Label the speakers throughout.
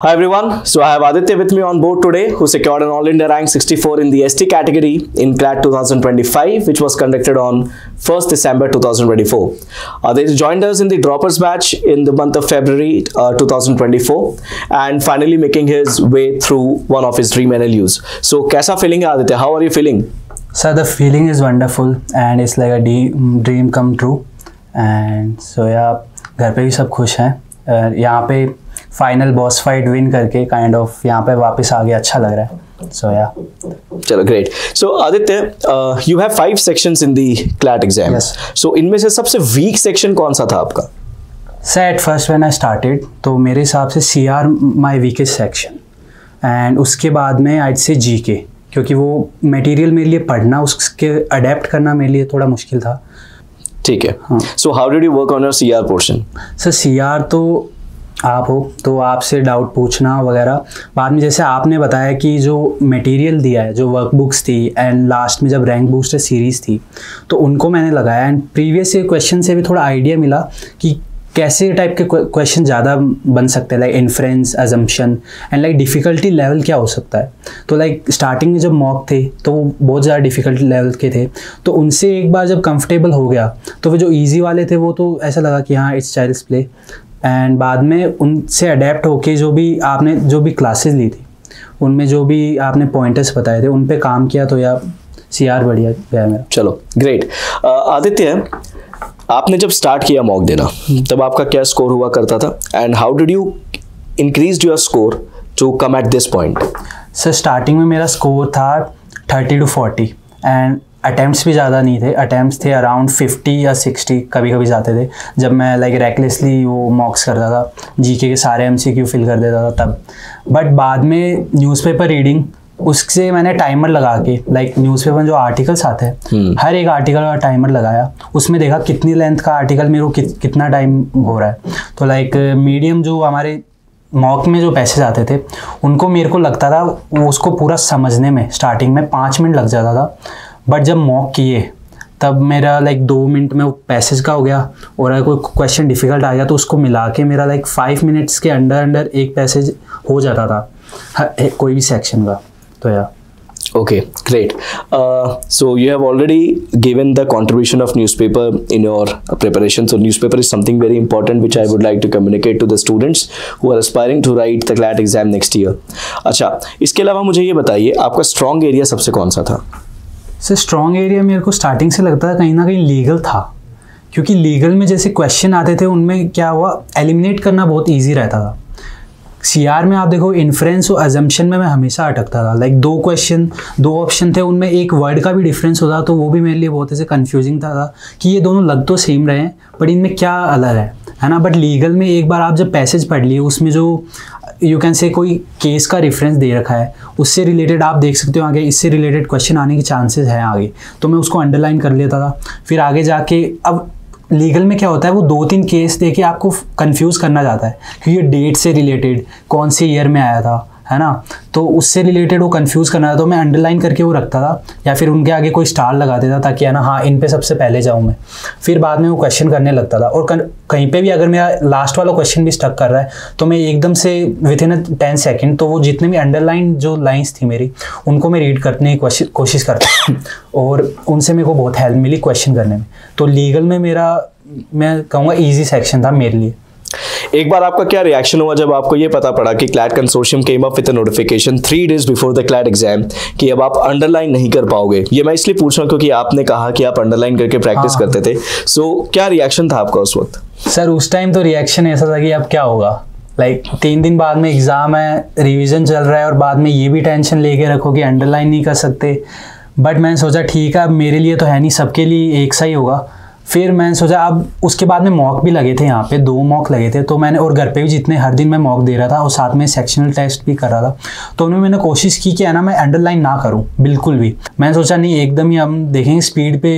Speaker 1: Hi everyone, so I have Aditya with me on board today who secured an All India rank 64 in the ST category in CLAT 2025 which was conducted on 1st December 2024. Aditya joined us in the droppers batch in the month of February 2024 and finally making his way through one of his dream NLUs. So kaisa feeling hai Aditya? How are you feeling?
Speaker 2: Sir, the feeling is wonderful and it's like a dream come true. And so yeah, घर पे भी सब खुश हैं. यहाँ पे final boss fight win करके kind of यहाँ पे वापस आ गया, अच्छा लग रहा है. सो या
Speaker 1: चलो great. So Aditya, you have 5 sections in the CLAT exam. So इनमें से सबसे वीक सेक्शन कौन सा था आपका?
Speaker 2: Sir at first when I started तो मेरे हिसाब से CR my weakest section and उसके बाद में आइड से GK, क्योंकि वो मटेरियल मेरे लिए पढ़ना उसके अडेप्ट करना मेरे लिए थोड़ा मुश्किल था.
Speaker 1: ठीक है. So how did you work on your CR portion?
Speaker 2: Sir CR तो आप हो तो आपसे डाउट पूछना वगैरह. बाद में जैसे आपने बताया कि जो मटेरियल दिया है, जो वर्कबुक्स थी एंड लास्ट में जब रैंक बूस्टर सीरीज़ थी तो उनको मैंने लगाया एंड प्रीवियस क्वेश्चन से भी थोड़ा आइडिया मिला कि कैसे टाइप के क्वेश्चन ज़्यादा बन सकते हैं, like inference, assumption and like difficulty level क्या हो सकता है. तो लाइक स्टार्टिंग में जब मॉक थे तो वो बहुत ज़्यादा डिफ़िकल्टी लेवल के थे, तो उनसे एक बार जब कंफर्टेबल हो गया तो वो जो ईजी वाले थे वो तो ऐसा लगा कि हाँ इट्स चाइल्ड्स प्ले. एंड बाद में उनसे अडेप्ट होके जो भी क्लासेस ली थी उनमें जो भी आपने पॉइंटर्स बताए थे उन पे काम किया तो यार CR बढ़िया गया मेरा.
Speaker 1: चलो ग्रेट. आदित्य, आपने जब स्टार्ट किया मॉक देना तब आपका क्या स्कोर हुआ करता था and how did you increase your score to come at this point?
Speaker 2: Sir starting में मेरा स्कोर था 30 to 40 एंड अटैम्प्ट्स भी ज़्यादा नहीं थे. अटैम्प्ट्स थे अराउंड 50 या 60 कभी कभी जाते थे जब मैं लाइक रैकलेसली वो मॉक्स करता था, GK के सारे MCQ फिल कर देता था तब. बट बाद में न्यूज़पेपर रीडिंग उससे मैंने टाइमर लगा के, लाइक न्यूज़पेपर में जो आर्टिकल्स आते हैं हर एक आर्टिकल का टाइमर लगाया, उसमें देखा कितनी लेंथ का आर्टिकल मेरे को कितना टाइम हो रहा है. तो लाइक मीडियम जो हमारे मॉक में जो पैसेज आते थे उनको मेरे को लगता था वो उसको पूरा समझने में स्टार्टिंग में 5 मिनट लग जाता था. बट जब मॉक किए तब मेरा लाइक 2 मिनट में वो पैसेज का हो गया और अगर कोई क्वेश्चन डिफ़िकल्ट आ गया तो उसको मिला के मेरा लाइक 5 मिनट्स के अंडर एक पैसेज हो जाता था कोई भी सेक्शन का. तो यार
Speaker 1: Okay, great. So you have already given the contribution of newspaper in your preparation. So newspaper is something very important which I would like to communicate to the students who are aspiring to write the CLAT exam next year. अच्छा, इसके अलावा मुझे ये बताइए आपका strong area सबसे कौन सा था?
Speaker 2: सर स्ट्रॉन्ग एरिया मेरे को स्टार्टिंग से लगता था कहीं ना कहीं लीगल था, क्योंकि लीगल में जैसे क्वेश्चन आते थे उनमें क्या हुआ एलिमिनेट करना बहुत ईजी रहता था. CR में आप देखो इन्फ्रेंस और अजम्पशन में मैं हमेशा अटकता था. लाइक 2 ऑप्शन थे उनमें एक वर्ड का भी डिफरेंस होता तो वो भी मेरे लिए बहुत ऐसे कन्फ्यूजिंग था कि ये दोनों लग तो सेम रहे हैं बट इनमें क्या अलग है ना. बट लीगल में एक बार आप जब पैसेज पढ़ लिए उसमें जो यू कैन से कोई केस का रेफरेंस दे रखा है उससे रिलेटेड आप देख सकते हो आगे इससे रिलेटेड क्वेश्चन आने के चांसेस हैं आगे, तो मैं उसको अंडरलाइन कर लेता था. फिर आगे जाके अब लीगल में क्या होता है वो 2-3 केस देके आपको कंफ्यूज करना चाहता है क्योंकि डेट से रिलेटेड कौन से ईयर में आया था है ना, तो उससे रिलेटेड वो कंफ्यूज करना था. तो मैं अंडरलाइन करके वो रखता था या फिर उनके आगे कोई स्टार लगा देता ताकि है ना हाँ इन पे सबसे पहले जाऊँ मैं. फिर बाद में वो क्वेश्चन करने लगता था और कहीं पे भी अगर मेरा लास्ट वाला क्वेश्चन भी स्टक कर रहा है तो मैं एकदम से विद इन 10 सेकेंड तो वो जितने भी अंडरलाइन जो लाइन्स थी मेरी उनको मैं रीड करने की कोशिश करता और उनसे मेरे को बहुत हेल्प मिली क्वेश्चन करने में. तो लीगल में मेरा मैं कहूँगा ईजी सेक्शन था मेरे लिए.
Speaker 1: एक बार आपका क्या रिएक्शन हुआ जब आपको ये पता पड़ा कि CLAT consortium came up with a notification 3 days before the CLAT exam कि अब आप अंडरलाइन नहीं कर पाओगे? ये मैं इसलिए पूछ रहा हूँ क्योंकि आपने कहा कि आप अंडरलाइन करके प्रैक्टिस करते थे. सो क्या रिएक्शन था आपका उस वक्त?
Speaker 2: सर उस टाइम तो रिएक्शन ऐसा था कि अब क्या होगा, लाइक 3 दिन बाद में एग्ज़ाम है, रिविज़न चल रहा है और बाद में ये भी टेंशन लेके रखो कि अंडरलाइन नहीं कर सकते. बट मैंने सोचा ठीक है अब मेरे लिए तो है नहीं, सबके लिए एक सा ही होगा. फिर मैंने सोचा अब उसके बाद में मॉक भी लगे थे, यहाँ पे 2 मॉक लगे थे तो मैंने और घर पे भी जितने हर दिन मैं मॉक दे रहा था और साथ में सेक्शनल टेस्ट भी कर रहा था तो उन्होंने मैंने कोशिश की कि है ना मैं अंडरलाइन ना करूँ बिल्कुल भी. मैंने सोचा नहीं एकदम ही हम देखेंगे स्पीड पे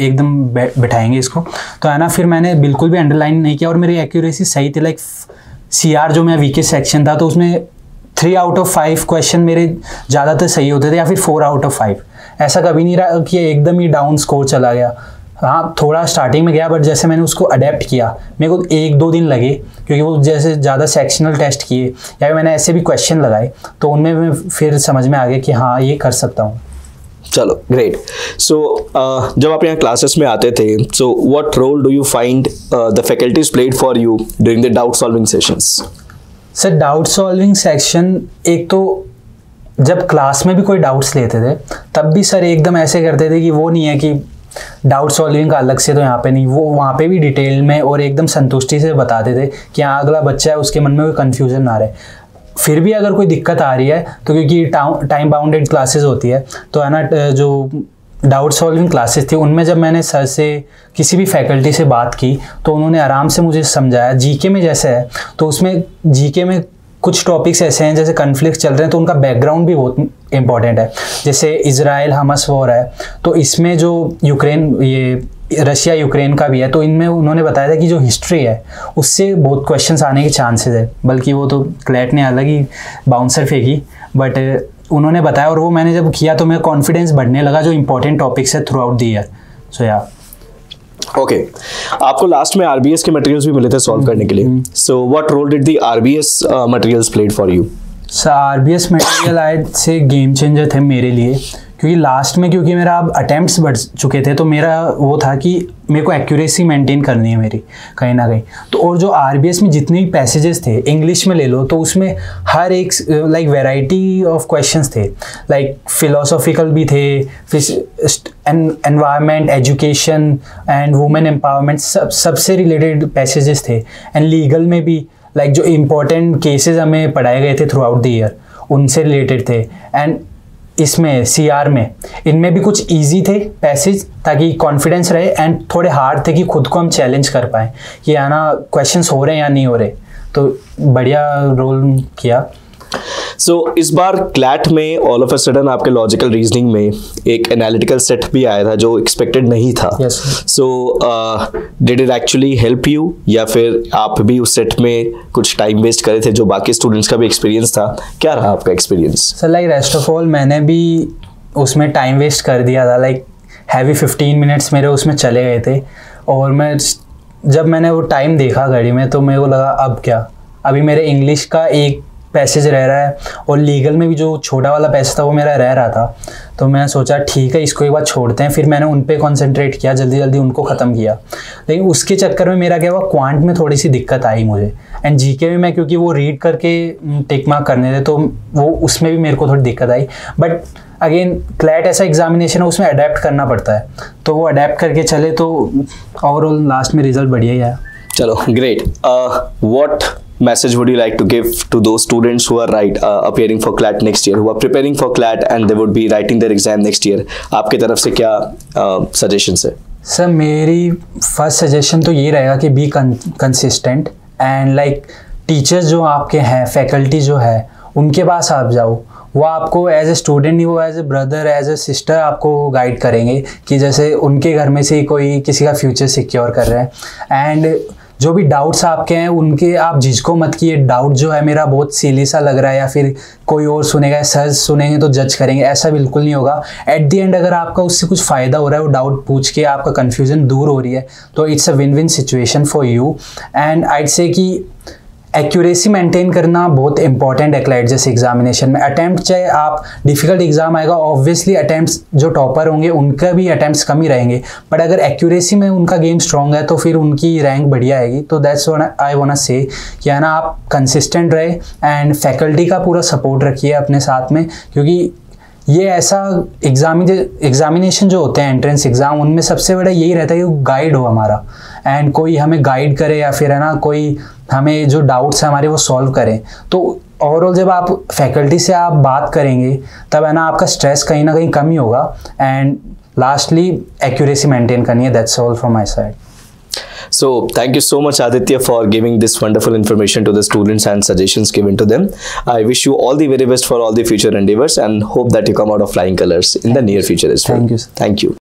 Speaker 2: एकदम बैठाएंगे इसको, तो है ना फिर मैंने बिल्कुल भी अंडरलाइन नहीं किया और मेरी एक्यूरेसी सही थी. लाइक CR जो मेरा वीकेस्ट सेक्शन था तो उसमें 3 out of 5 क्वेश्चन मेरे ज़्यादातर सही होते थे या फिर 4 out of 5. ऐसा कभी नहीं रहा कि एकदम ही डाउन स्कोर चला गया. हाँ थोड़ा स्टार्टिंग में गया, बट जैसे मैंने उसको अडेप्ट किया मेरे को 1-2 दिन लगे, क्योंकि वो जैसे ज़्यादा सेक्शनल टेस्ट किए या फिर मैंने ऐसे भी क्वेश्चन लगाए तो उनमें मैं फिर समझ में आ गया कि हाँ ये कर सकता हूँ।
Speaker 1: चलो ग्रेट। सो जब आप यहाँ क्लासेस में आते थे, so what role do you find the faculties played for you during the doubt solving sessions?
Speaker 2: Sir doubt solving section, एक तो जब क्लास में भी कोई डाउट्स लेते थे तब भी सर एकदम ऐसे करते थे कि वो नहीं है कि डाउट सॉल्विंग का अलग से, तो यहाँ पे नहीं, वो वहाँ पे भी डिटेल में और एकदम संतुष्टि से बताते थे कि हाँ अगला बच्चा है उसके मन में कोई कन्फ्यूजन ना रहे। फिर भी अगर कोई दिक्कत आ रही है तो क्योंकि टाइम बाउंडेड क्लासेस होती है तो है ना, जो डाउट सॉल्विंग क्लासेस थी उनमें जब मैंने सर से किसी भी फैकल्टी से बात की तो उन्होंने आराम से मुझे समझाया। जीके में जैसे है तो उसमें जीके में कुछ टॉपिक्स ऐसे हैं जैसे कन्फ्लिक्ट चल रहे हैं तो उनका बैकग्राउंड भी बहुत इंपॉर्टेंट है। जैसे इजराइल हमस वॉर है तो इसमें जो रशिया यूक्रेन का भी है, तो इनमें उन्होंने बताया था कि जो हिस्ट्री है उससे बहुत क्वेश्चंस आने के चांसेस है, बल्कि वो तो क्लैट ने अलग ही बाउंसर फेंकी, बट उन्होंने बताया और वो मैंने जब किया तो मेरा कॉन्फिडेंस बढ़ने लगा जो इंपॉर्टेंट टॉपिक्स है थ्रू आउट द ईयर। सो या
Speaker 1: ओके, आपको लास्ट में आरबीएस के मटेरियल्स भी मिले थे सॉल्व करने के लिए, so what role did the RBS materials played for you?
Speaker 2: Sir RBS material आए से गेम चेंजर थे मेरे लिए, क्योंकि लास्ट में क्योंकि मेरा अब अटैम्प्ट्स बढ़ चुके थे तो मेरा वो था कि मेरे को एक्यूरेसी मेंटेन करनी है मेरी कहीं ना कहीं। तो और जो आरबीएस में जितने भी पैसेजेस थे इंग्लिश में ले लो तो उसमें हर एक लाइक वैरायटी ऑफ क्वेश्चंस थे, लाइक फिलोसॉफिकल भी थे, environment, education and women empowerment, सबसे रिलेटेड पैसेजेस थे। एंड लीगल में भी लाइक जो इम्पोर्टेंट केसेस हमें पढ़ाए गए थे थ्रू आउट द ईयर उनसे रिलेटेड थे। एंड इसमें सीआर में इनमें भी कुछ इजी थे पैसेज ताकि कॉन्फिडेंस रहे, एंड थोड़े हार्ड थे कि खुद को हम चैलेंज कर पाएँ कि है ना क्वेश्चंस हो रहे हैं या नहीं हो रहे, तो बढ़िया रोल किया।
Speaker 1: सो इस बार क्लैट में ऑल ऑफ अ सडन आपके लॉजिकल रीजनिंग में एक एनालिटिकल सेट भी आया था जो एक्सपेक्टेड नहीं था। So did it actually help you, या फिर आप भी उस सेट में कुछ टाइम वेस्ट करे थे जो बाकी स्टूडेंट्स का भी एक्सपीरियंस था? क्या रहा आपका experience?
Speaker 2: Sir like rest of all मैंने भी उसमें टाइम वेस्ट कर दिया था, लाइक हैवी 15 मिनट्स मेरे उसमें चले गए थे। और मैं जब मैंने वो टाइम देखा घड़ी में तो मेरे को लगा अब क्या, अभी मेरे इंग्लिश का एक पैसेज रह रहा है और लीगल में भी जो छोटा वाला पैसेज था वो मेरा रह रहा था। तो मैंने सोचा ठीक है इसको एक बार छोड़ते हैं, फिर मैंने उन पे कंसंट्रेट किया, जल्दी जल्दी उनको ख़त्म किया। लेकिन उसके चक्कर में मेरा क्या हुआ, क्वांट में थोड़ी सी दिक्कत आई मुझे, एंड जीके में मैं क्योंकि वो रीड करके टिक मार्क करने थे तो वो उसमें भी मेरे को थोड़ी दिक्कत आई। बट अगेन क्लैट ऐसा एग्जामिनेशन है उसमें अडेप्ट करना पड़ता है, तो वो अडेप्ट करके चले तो ओवरऑल लास्ट में रिजल्ट बढ़िया ही आया।
Speaker 1: चलो great. What message would you like to give to those students who are appearing for CLAT next year, who are preparing for CLAT and they would be writing their exam next year? आपके तरफ से क्या suggestions है?
Speaker 2: Sir मेरी first suggestion तो ये रहेगा कि be consistent, and like teachers जो आपके हैं, फैकल्टी जो है उनके पास आप जाओ, वो आपको एज ए स्टूडेंट नहीं, वो as a brother, as a sister आपको गाइड करेंगे कि जैसे उनके घर में से ही कोई किसी का फ्यूचर सिक्योर कर रहा है। एंड जो भी डाउट्स आपके हैं उनके आप झिझको मत कि ये डाउट जो है मेरा बहुत सिली सा लग रहा है या फिर कोई और सुनेगा, सर सुनेंगे तो जज करेंगे, ऐसा बिल्कुल नहीं होगा। एट द एंड अगर आपका उससे कुछ फ़ायदा हो रहा है, वो डाउट पूछ के आपका कन्फ्यूज़न दूर हो रही है, तो it's a win win situation for you. And I'd say कि एक्यूरेसी मेंटेन करना बहुत इंपॉर्टेंट है क्लैट जैसे एग्जामिनेशन में। अटैम्प्ट चाहे आप डिफ़िकल्ट एग्जाम आएगा, ऑब्वियसली अटैम्प्ट्स जो टॉपर होंगे उनका भी अटैम्प्ट्स कम ही रहेंगे, बट अगर एक्यूरेसी में उनका गेम स्ट्रॉन्ग है तो फिर उनकी रैंक बढ़िया आएगी। तो that's what I want to say कि है ना आप कंसिस्टेंट रहे एंड फैकल्टी का पूरा सपोर्ट रखिए अपने साथ में, क्योंकि ये ऐसा एग्जामिनेशन जो होते हैं एंट्रेंस एग्ज़ाम, उनमें सबसे बड़ा यही रहता है कि गाइड हो हमारा, एंड कोई हमें गाइड करे या फिर है ना कोई हमें जो डाउट्स हैं हमारे वो सॉल्व करें। तो ओवरऑल जब आप फैकल्टी से आप बात करेंगे तब है ना आपका स्ट्रेस कहीं ना कहीं कम ही होगा। एंड लास्टली एक्यूरेसी मेंटेन करनी है। That's all from my side.
Speaker 1: So thank you so much Aditya for giving this wonderful information to the students and suggestions given to them. I wish you all the very best for all the future endeavors and hope that you come out of flying colors in the near future as well.
Speaker 2: Thank you.
Speaker 1: Thank you.